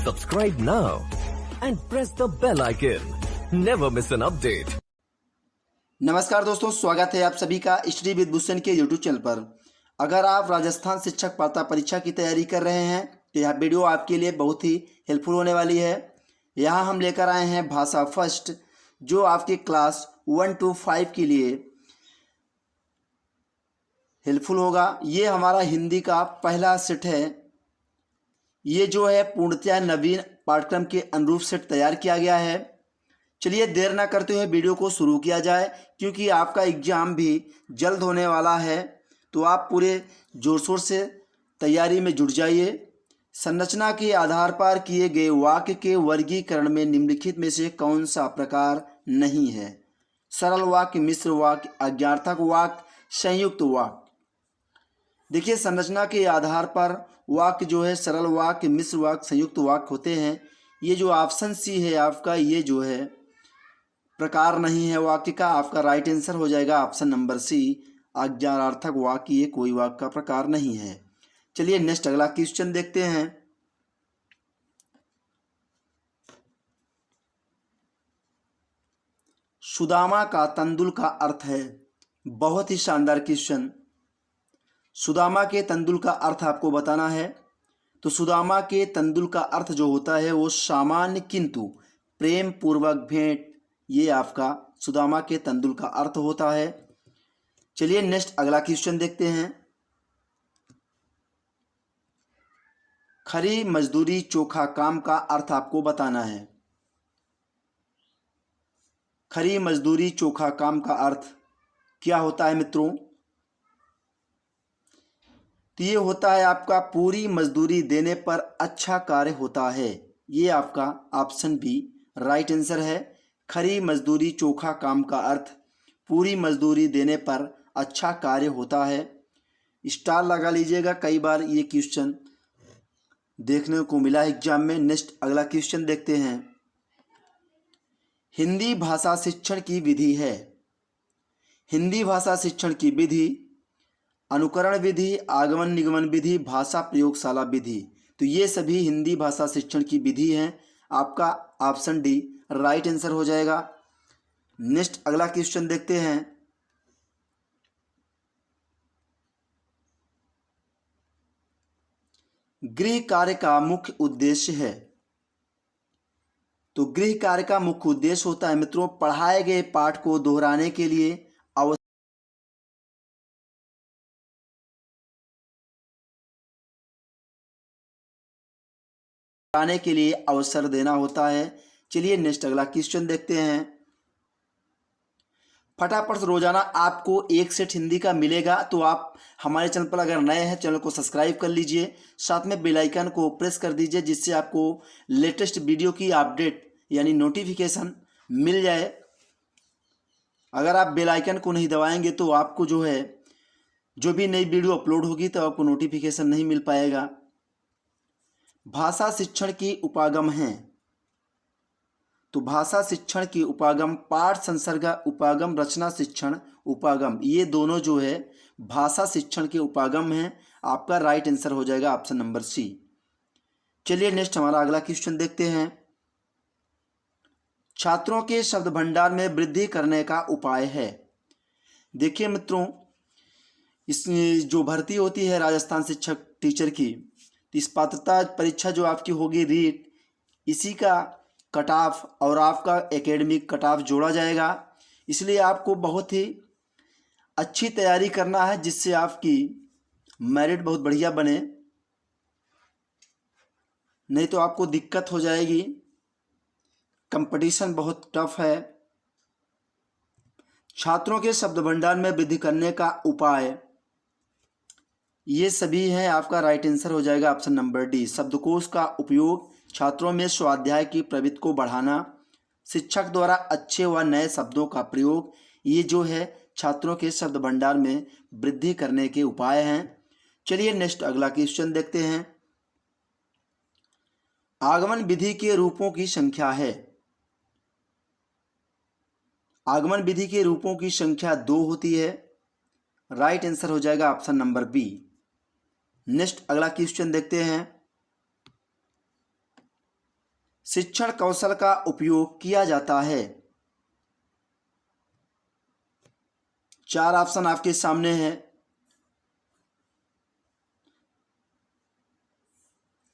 Subscribe now and press the bell icon. Never miss an update. नमस्कार दोस्तों, स्वागत है आप सभी का स्टडी विद भूषण के यूट्यूब चैनल पर। अगर आप राजस्थान शिक्षक पात्रता परीक्षा की तैयारी कर रहे हैं तो यह वीडियो आपके लिए बहुत ही हेल्पफुल होने वाली है। यहाँ हम लेकर आए हैं भाषा फर्स्ट, जो आपके क्लास 1 to 5 के लिए हेल्पफुल होगा। ये हमारा हिंदी का पहला सेट है। ये जो है पूर्णतया नवीन पाठ्यक्रम के अनुरूप सेट तैयार किया गया है। चलिए देर ना करते हुए वीडियो को शुरू किया जाए, क्योंकि आपका एग्ज़ाम भी जल्द होने वाला है। तो आप पूरे जोर शोर से तैयारी में जुट जाइए। संरचना के आधार पर किए गए वाक्य के वर्गीकरण में निम्नलिखित में से कौन सा प्रकार नहीं है? सरल वाक्य, मिश्र वाक्य, आज्ञार्थक वाक्य, संयुक्त वाक्य। देखिए, संरचना के आधार पर वाक्य जो है सरल वाक्य, मिश्र वाक्य, संयुक्त वाक्य होते हैं। ये जो ऑप्शन सी है आपका, ये जो है प्रकार नहीं है वाक्य का। आपका राइट आंसर हो जाएगा ऑप्शन नंबर सी, आज्ञार्थक वाक्य। ये कोई वाक्य का प्रकार नहीं है। चलिए नेक्स्ट अगला क्वेश्चन देखते हैं। सुदामा का तंदुल का अर्थ है। बहुत ही शानदार क्वेश्चन। सुदामा के तंदुल का अर्थ आपको बताना है। तो सुदामा के तंदुल का अर्थ जो होता है वो सामान्य किंतु प्रेम पूर्वक भेंट। ये आपका सुदामा के तंदुल का अर्थ होता है। चलिए नेक्स्ट अगला क्वेश्चन देखते हैं। खरी मजदूरी चोखा काम का अर्थ आपको बताना है। खरी मजदूरी चोखा काम का अर्थ क्या होता है मित्रों? तो ये होता है आपका पूरी मजदूरी देने पर अच्छा कार्य होता है। ये आपका ऑप्शन बी राइट आंसर है। खरी मजदूरी चोखा काम का अर्थ पूरी मजदूरी देने पर अच्छा कार्य होता है। स्टार लगा लीजिएगा, कई बार ये क्वेश्चन देखने को मिला एग्जाम में। नेक्स्ट अगला क्वेश्चन देखते हैं। हिंदी भाषा शिक्षण की विधि है। हिंदी भाषा शिक्षण की विधि अनुकरण विधि, आगमन निगमन विधि, भाषा प्रयोगशाला विधि। तो ये सभी हिंदी भाषा शिक्षण की विधि हैं। आपका ऑप्शन डी राइट आंसर हो जाएगा। नेक्स्ट अगला क्वेश्चन देखते हैं। गृह कार्य का मुख्य उद्देश्य है। तो गृह कार्य का मुख्य उद्देश्य होता है मित्रों, पढ़ाए गए पाठ को दोहराने के लिए अवसर देना होता है। चलिए नेक्स्ट अगला क्वेश्चन देखते हैं। फटाफट से रोजाना आपको एक सेट हिंदी का मिलेगा। तो आप हमारे चैनल पर अगर नए हैं, चैनल को सब्सक्राइब कर लीजिए, साथ में बेल आइकन को प्रेस कर दीजिए, जिससे आपको लेटेस्ट वीडियो की अपडेट यानी नोटिफिकेशन मिल जाए। अगर आप बेल आइकन को नहीं दबाएंगे तो आपको जो है जो भी नई वीडियो अपलोड होगी तो आपको नोटिफिकेशन नहीं मिल पाएगा। भाषा शिक्षण की उपागम हैं। तो भाषा शिक्षण की उपागम पाठ संसर्ग उपागम, रचना शिक्षण उपागम, ये दोनों जो है भाषा शिक्षण के उपागम हैं। आपका राइट आंसर हो जाएगा ऑप्शन नंबर सी। चलिए नेक्स्ट हमारा अगला क्वेश्चन देखते हैं। छात्रों के शब्द भंडार में वृद्धि करने का उपाय है। देखिए मित्रों, इस जो भर्ती होती है राजस्थान शिक्षक टीचर की, इस पात्रता परीक्षा जो आपकी होगी रीट, इसी का कट ऑफ और आपका एकेडमिक कट ऑफ जोड़ा जाएगा। इसलिए आपको बहुत ही अच्छी तैयारी करना है, जिससे आपकी मेरिट बहुत बढ़िया बने, नहीं तो आपको दिक्कत हो जाएगी। कंपटीशन बहुत टफ है। छात्रों के शब्द भंडार में वृद्धि करने का उपाय ये सभी हैं। आपका राइट आंसर हो जाएगा ऑप्शन नंबर डी, शब्दकोश का उपयोग, छात्रों में स्वाध्याय की प्रवृत्ति को बढ़ाना, शिक्षक द्वारा अच्छे व नए शब्दों का प्रयोग, ये जो है छात्रों के शब्द भंडार में वृद्धि करने के उपाय हैं। चलिए नेक्स्ट अगला क्वेश्चन देखते हैं। आगमन विधि के रूपों की संख्या है। आगमन विधि के रूपों की संख्या 2 होती है। राइट आंसर हो जाएगा ऑप्शन नंबर बी। नेक्स्ट अगला क्वेश्चन देखते हैं। शिक्षण कौशल का उपयोग किया जाता है? 4 ऑप्शन आपके सामने है।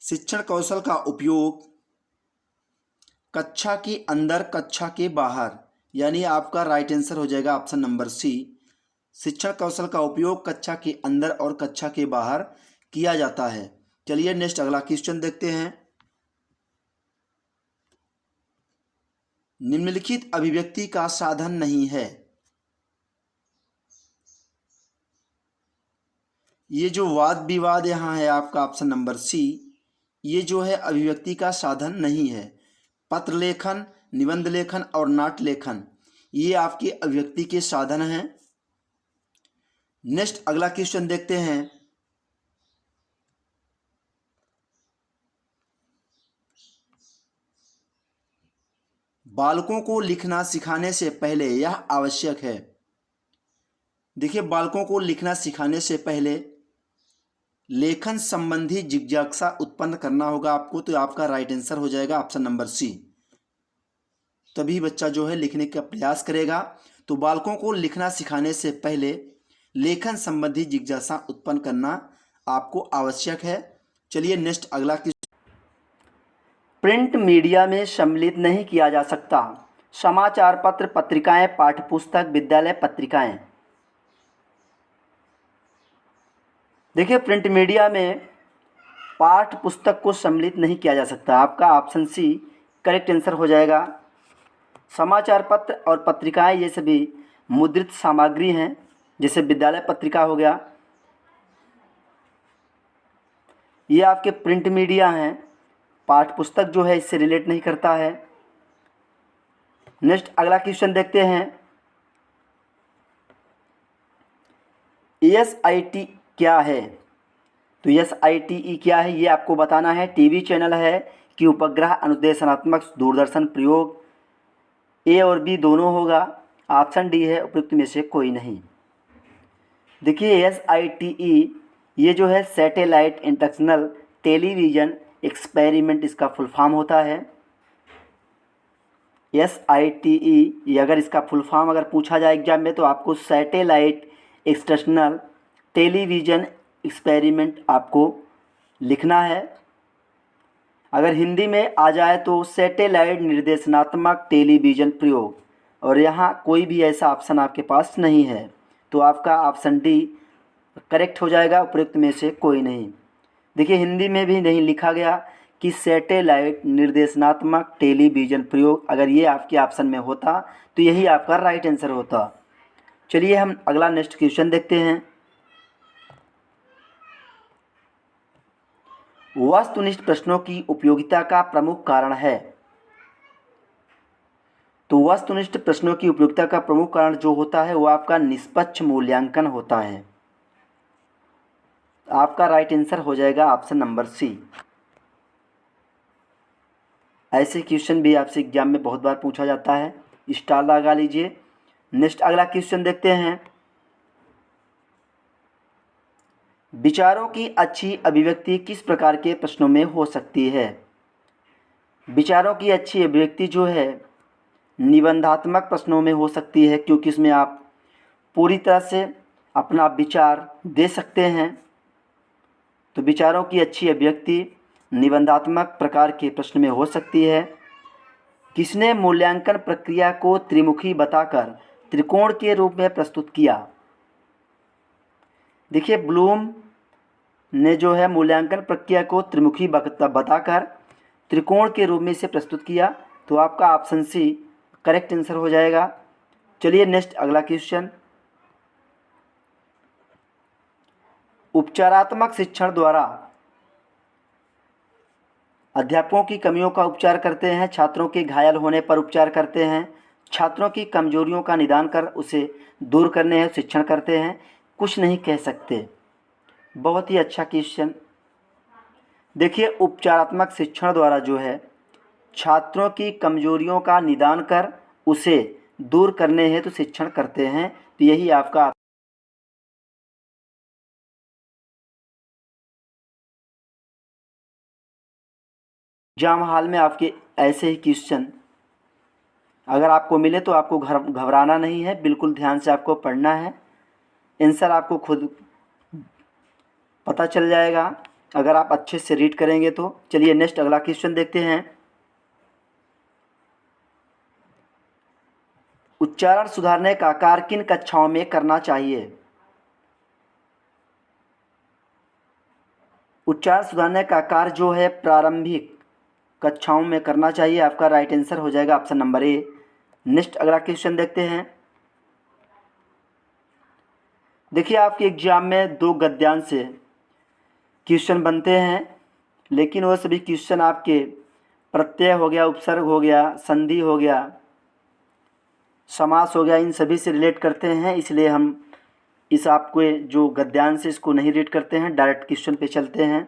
शिक्षण कौशल का उपयोग कक्षा के अंदर, कक्षा के बाहर, यानी आपका राइट आंसर हो जाएगा ऑप्शन नंबर सी। शिक्षण कौशल का उपयोग कक्षा के अंदर और कक्षा के बाहर किया जाता है। चलिए नेक्स्ट अगला क्वेश्चन देखते हैं। निम्नलिखित अभिव्यक्ति का साधन नहीं है। ये जो वाद विवाद यहाँ है आपका ऑप्शन नंबर सी, ये जो है अभिव्यक्ति का साधन नहीं है। पत्र लेखन, निबंध लेखन और नाट्य लेखन ये आपके अभिव्यक्ति के साधन हैं। नेक्स्ट अगला क्वेश्चन देखते हैं। बालकों को लिखना सिखाने से पहले यह आवश्यक है। देखिए, बालकों को लिखना सिखाने से पहले लेखन संबंधी जिज्ञासा उत्पन्न करना होगा आपको, तो आपका राइट आंसर हो जाएगा ऑप्शन नंबर सी। तभी बच्चा जो है लिखने का प्रयास करेगा। तो बालकों को लिखना सिखाने से पहले लेखन संबंधी जिज्ञासा उत्पन्न करना आपको आवश्यक है। चलिए नेक्स्ट अगला क्वेश्चन। प्रिंट मीडिया में सम्मिलित नहीं किया जा सकता। समाचार पत्र, पत्रिकाएं, पाठ्यपुस्तक, विद्यालय पत्रिकाएं। देखिए, प्रिंट मीडिया में पाठ्य पुस्तक को सम्मिलित नहीं किया जा सकता। आपका ऑप्शन सी करेक्ट आंसर हो जाएगा। समाचार पत्र और पत्रिकाएं ये सभी मुद्रित सामग्री हैं, जैसे विद्यालय पत्रिका हो गया, ये आपके प्रिंट मीडिया हैं। पाठ्य पुस्तक जो है इससे रिलेट नहीं करता है। नेक्स्ट अगला क्वेश्चन देखते हैं। SIT क्या है? तो SITE क्या है ये आपको बताना है। टीवी चैनल है कि उपग्रह अनुदेशनात्मक दूरदर्शन प्रयोग? ए और बी दोनों होगा। ऑप्शन डी है उपयुक्त में से कोई नहीं। देखिए, SITE ये जो है सैटेलाइट इंटरनेशनल टेलीविज़न एक्सपेरिमेंट इसका फुल फॉर्म होता है। SITE अगर इसका फुल फॉर्म अगर पूछा जाए एग्जाम में तो आपको सैटेलाइट एक्सटर्नल टेलीविज़न एक्सपेरिमेंट आपको लिखना है। अगर हिंदी में आ जाए तो सैटेलाइट निर्देशनात्मक टेलीविज़न प्रयोग, और यहाँ कोई भी ऐसा ऑप्शन आपके पास नहीं है, तो आपका ऑप्शन डी करेक्ट हो जाएगा, उपयुक्त में से कोई नहीं। देखिए, हिंदी में भी नहीं लिखा गया कि सैटेलाइट निर्देशनात्मक टेलीविज़न प्रयोग, अगर ये आपके ऑप्शन में होता तो यही आपका राइट आंसर होता। चलिए हम अगला नेक्स्ट क्वेश्चन देखते हैं। वस्तुनिष्ठ प्रश्नों की उपयोगिता का प्रमुख कारण है। तो वस्तुनिष्ठ प्रश्नों की उपयोगिता का प्रमुख कारण जो होता है वो आपका निष्पक्ष मूल्यांकन होता है। आपका राइट आंसर हो जाएगा ऑप्शन नंबर सी। ऐसे क्वेश्चन भी आपसे एग्जाम में बहुत बार पूछा जाता है, स्टार लगा लीजिए। नेक्स्ट अगला क्वेश्चन देखते हैं। विचारों की अच्छी अभिव्यक्ति किस प्रकार के प्रश्नों में हो सकती है? विचारों की अच्छी अभिव्यक्ति जो है निबंधात्मक प्रश्नों में हो सकती है, क्योंकि इसमें आप पूरी तरह से अपना विचार दे सकते हैं। तो विचारों की अच्छी अभिव्यक्ति निबंधात्मक प्रकार के प्रश्न में हो सकती है। किसने मूल्यांकन प्रक्रिया को त्रिमुखी बताकर त्रिकोण के रूप में प्रस्तुत किया? देखिए, ब्लूम ने जो है मूल्यांकन प्रक्रिया को त्रिमुखी बताकर त्रिकोण के रूप में इसे प्रस्तुत किया, तो आपका ऑप्शन सी करेक्ट आंसर हो जाएगा। चलिए नेक्स्ट अगला क्वेश्चन। उपचारात्मक शिक्षण द्वारा अध्यापकों की कमियों का उपचार करते हैं, छात्रों के घायल होने पर उपचार करते हैं, छात्रों की कमजोरियों का निदान कर उसे दूर करने हैं शिक्षण करते हैं, कुछ नहीं कह सकते। बहुत ही अच्छा क्वेश्चन। देखिए, उपचारात्मक शिक्षण द्वारा जो है छात्रों की कमजोरियों का निदान कर उसे दूर करने हेतु शिक्षण करते हैं, तो यही आपका एग्जाम हॉल में आपके ऐसे ही क्वेश्चन अगर आपको मिले तो आपको घबराना नहीं है, बिल्कुल ध्यान से आपको पढ़ना है। आंसर आपको खुद पता चल जाएगा अगर आप अच्छे से रीड करेंगे तो। चलिए नेक्स्ट अगला क्वेश्चन देखते हैं। उच्चारण सुधारने का कार्य किन कक्षाओं में करना चाहिए? उच्चारण सुधारने का कार्य जो है प्रारंभिक कक्षाओं में करना चाहिए। आपका राइट आंसर हो जाएगा ऑप्शन नंबर ए। नेक्स्ट अगला क्वेश्चन देखते हैं। देखिए आपके एग्जाम में 2 गद्यांश से क्वेश्चन बनते हैं, लेकिन वो सभी क्वेश्चन आपके प्रत्यय हो गया, उपसर्ग हो गया, संधि हो गया, समास हो गया, इन सभी से रिलेट करते हैं। इसलिए हम इस आपके जो गद्यांश है इसको नहीं रीड करते हैं, डायरेक्ट क्वेश्चन पे चलते हैं,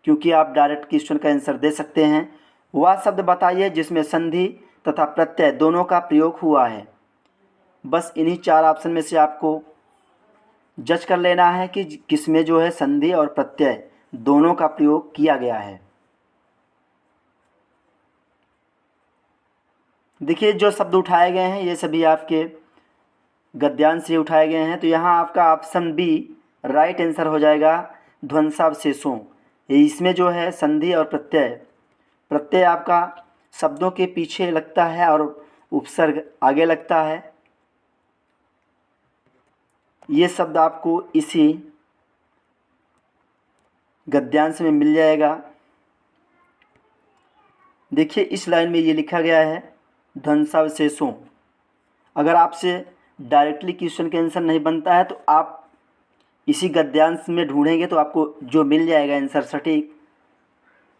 क्योंकि आप डायरेक्ट क्वेश्चन का आंसर दे सकते हैं। वह शब्द बताइए जिसमें संधि तथा प्रत्यय दोनों का प्रयोग हुआ है। बस इन्हीं 4 ऑप्शन में से आपको जज कर लेना है कि किसमें जो है संधि और प्रत्यय दोनों का प्रयोग किया गया है। देखिए जो शब्द उठाए गए हैं ये सभी आपके गद्यांश से उठाए गए हैं, तो यहाँ आपका ऑप्शन बी राइट आंसर हो जाएगा, ध्वंसावशेषों। इसमें जो है संधि और प्रत्यय आपका शब्दों के पीछे लगता है और उपसर्ग आगे लगता है। ये शब्द आपको इसी गद्यांश में मिल जाएगा। देखिए इस लाइन में ये लिखा गया है ध्वंसावशेषों। अगर आपसे डायरेक्टली क्वेश्चन का आंसर नहीं बनता है तो आप इसी गद्यांश में ढूंढेंगे तो आपको जो मिल जाएगा आंसर सटीक,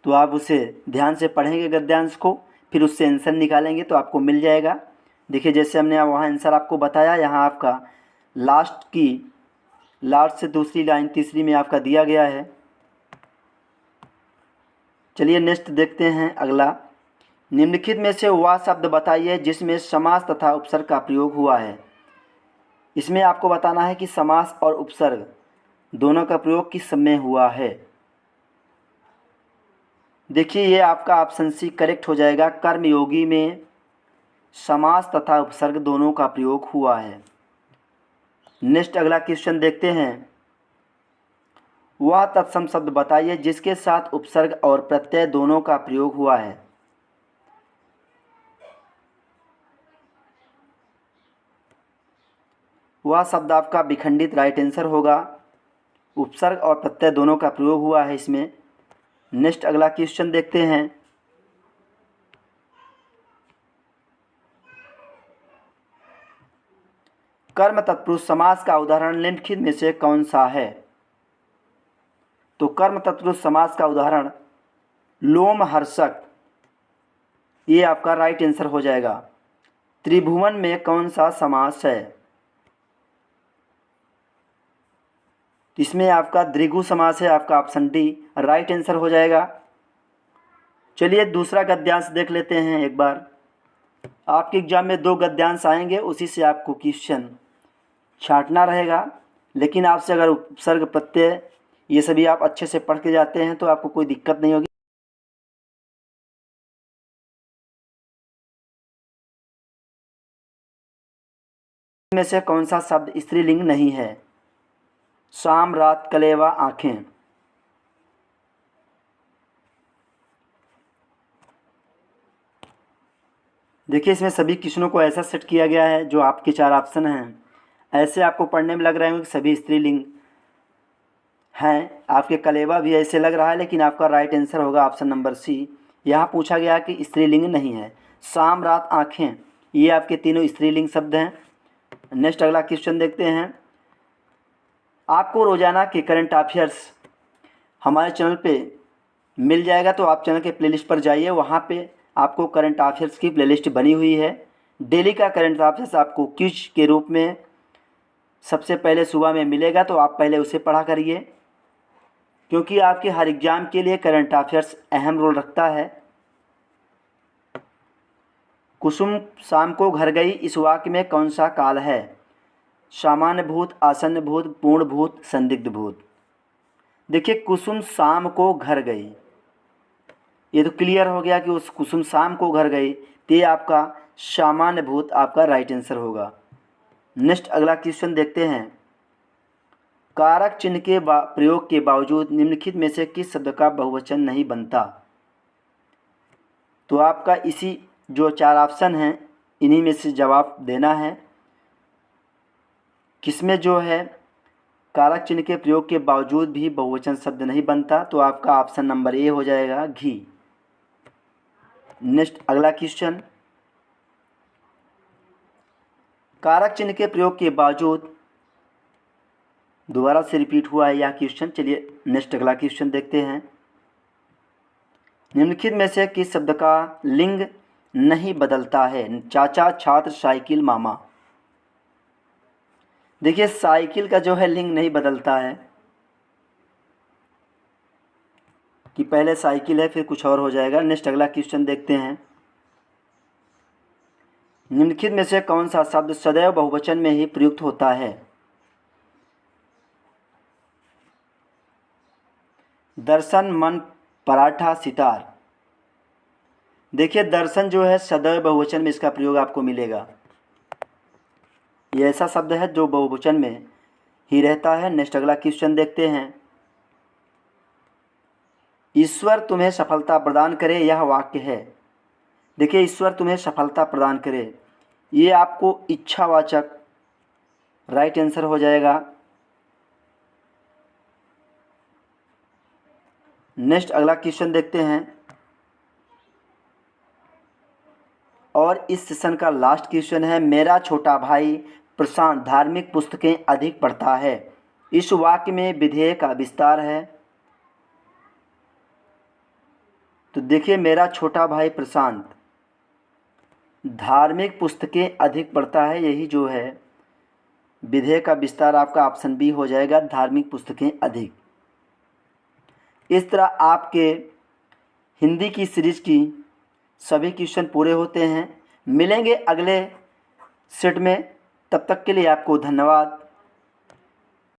तो आप उसे ध्यान से पढ़ेंगे गद्यांश को, फिर उससे आंसर निकालेंगे तो आपको मिल जाएगा। देखिए जैसे हमने वहाँ आंसर आपको बताया, यहाँ आपका लास्ट से दूसरी लाइन तीसरी में आपका दिया गया है। चलिए नेक्स्ट देखते हैं अगला। निम्नलिखित में से वह शब्द बताइए जिसमें समास तथा उपसर्ग का प्रयोग हुआ है। इसमें आपको बताना है कि समास और उपसर्ग दोनों का प्रयोग किस समय हुआ है। देखिए ये आपका ऑप्शन सी करेक्ट हो जाएगा, कर्मयोगी में समास तथा उपसर्ग दोनों का प्रयोग हुआ है। नेक्स्ट अगला क्वेश्चन देखते हैं। वह तत्सम शब्द बताइए जिसके साथ उपसर्ग और प्रत्यय दोनों का प्रयोग हुआ है। वह शब्द आपका विखंडित राइट आंसर होगा। उपसर्ग और प्रत्यय दोनों का प्रयोग हुआ है इसमें। नेक्स्ट अगला क्वेश्चन देखते हैं। कर्म तत्पुरुष समास का उदाहरण निम्नलिखित में से कौन सा है? तो कर्म तत्पुरुष समास का उदाहरण लोमहर्षक, ये आपका राइट आंसर हो जाएगा। त्रिभुवन में कौन सा समास है? इसमें आपका द्विगु समास है, आपका ऑप्शन डी राइट आंसर हो जाएगा। चलिए दूसरा गद्यांश देख लेते हैं एक बार। आपके एग्जाम में 2 गद्यांश आएंगे, उसी से आपको क्वेश्चन छांटना रहेगा, लेकिन आपसे अगर उपसर्ग प्रत्यय ये सभी आप अच्छे से पढ़ के जाते हैं तो आपको कोई दिक्कत नहीं होगी। में से कौन सा शब्द स्त्रीलिंग नहीं है? शाम, रात, कलेवा, आंखें। देखिए इसमें सभी क्वेश्चनों को ऐसा सेट किया गया है, जो आपके 4 ऑप्शन हैं ऐसे आपको पढ़ने में लग रहे होंगे कि सभी स्त्रीलिंग हैं। आपके कलेवा भी ऐसे लग रहा है, लेकिन आपका राइट आंसर होगा ऑप्शन नंबर सी। यहाँ पूछा गया कि स्त्रीलिंग नहीं है। शाम, रात, आँखें ये आपके तीनों स्त्रीलिंग शब्द हैं। नेक्स्ट अगला क्वेश्चन देखते हैं। आपको रोजाना के करंट अफेयर्स हमारे चैनल पे मिल जाएगा, तो आप चैनल के प्लेलिस्ट पर जाइए, वहाँ पे आपको करंट अफेयर्स की प्लेलिस्ट बनी हुई है। डेली का करंट अफेयर्स आपको क्विज के रूप में सबसे पहले सुबह में मिलेगा, तो आप पहले उसे पढ़ा करिए, क्योंकि आपके हर एग्ज़ाम के लिए करंट अफेयर्स अहम रोल रखता है। कुसुम शाम को घर गई, इस वाक्य में कौन सा काल है? सामान्य भूत, आसन्न भूत, पूर्ण भूत, संदिग्ध भूत। देखिए कुसुम शाम को घर गई, ये तो क्लियर हो गया कि उस कुसुम शाम को घर गई, तो ये आपका सामान्य भूत आपका राइट आंसर होगा। नेक्स्ट अगला क्वेश्चन देखते हैं। कारक चिन्ह के प्रयोग के बावजूद निम्नलिखित में से किस शब्द का बहुवचन नहीं बनता? तो आपका इसी जो 4 ऑप्शन हैं इन्हीं में से जवाब देना है। किसमें जो है कारक चिन्ह के प्रयोग के बावजूद भी बहुवचन शब्द नहीं बनता? तो आपका ऑप्शन नंबर ए हो जाएगा, घी। नेक्स्ट अगला क्वेश्चन। कारक चिन्ह के प्रयोग के बावजूद, दोबारा से रिपीट हुआ है यह क्वेश्चन। चलिए नेक्स्ट अगला क्वेश्चन देखते हैं। निम्नलिखित में से किस शब्द का लिंग नहीं बदलता है? चाचा, छात्र, साइकिल, मामा। देखिए साइकिल का जो है लिंग नहीं बदलता है कि पहले साइकिल है फिर कुछ और हो जाएगा। नेक्स्ट अगला क्वेश्चन देखते हैं। निम्नलिखित में से कौन सा शब्द सदैव बहुवचन में ही प्रयुक्त होता है? दर्शन, मन, पराठा, सितार। देखिए दर्शन जो है सदैव बहुवचन में इसका प्रयोग आपको मिलेगा। ये ऐसा शब्द है जो बहुवचन में ही रहता है। नेक्स्ट अगला क्वेश्चन देखते हैं। ईश्वर तुम्हें सफलता प्रदान करे, यह वाक्य है। देखिए ईश्वर तुम्हें सफलता प्रदान करे, ये आपको इच्छावाचक राइट आंसर हो जाएगा। नेक्स्ट अगला क्वेश्चन देखते हैं और इस सेशन का लास्ट क्वेश्चन है। मेरा छोटा भाई प्रशांत धार्मिक पुस्तकें अधिक पढ़ता है, इस वाक्य में विधेय का विस्तार है। तो देखिए मेरा छोटा भाई प्रशांत धार्मिक पुस्तकें अधिक पढ़ता है, यही जो है विधेय का विस्तार आपका ऑप्शन बी हो जाएगा, धार्मिक पुस्तकें अधिक। इस तरह आपके हिंदी की सीरीज की सभी क्वेश्चन पूरे होते हैं। मिलेंगे अगले सेट में, तब तक के लिए आपको धन्यवाद।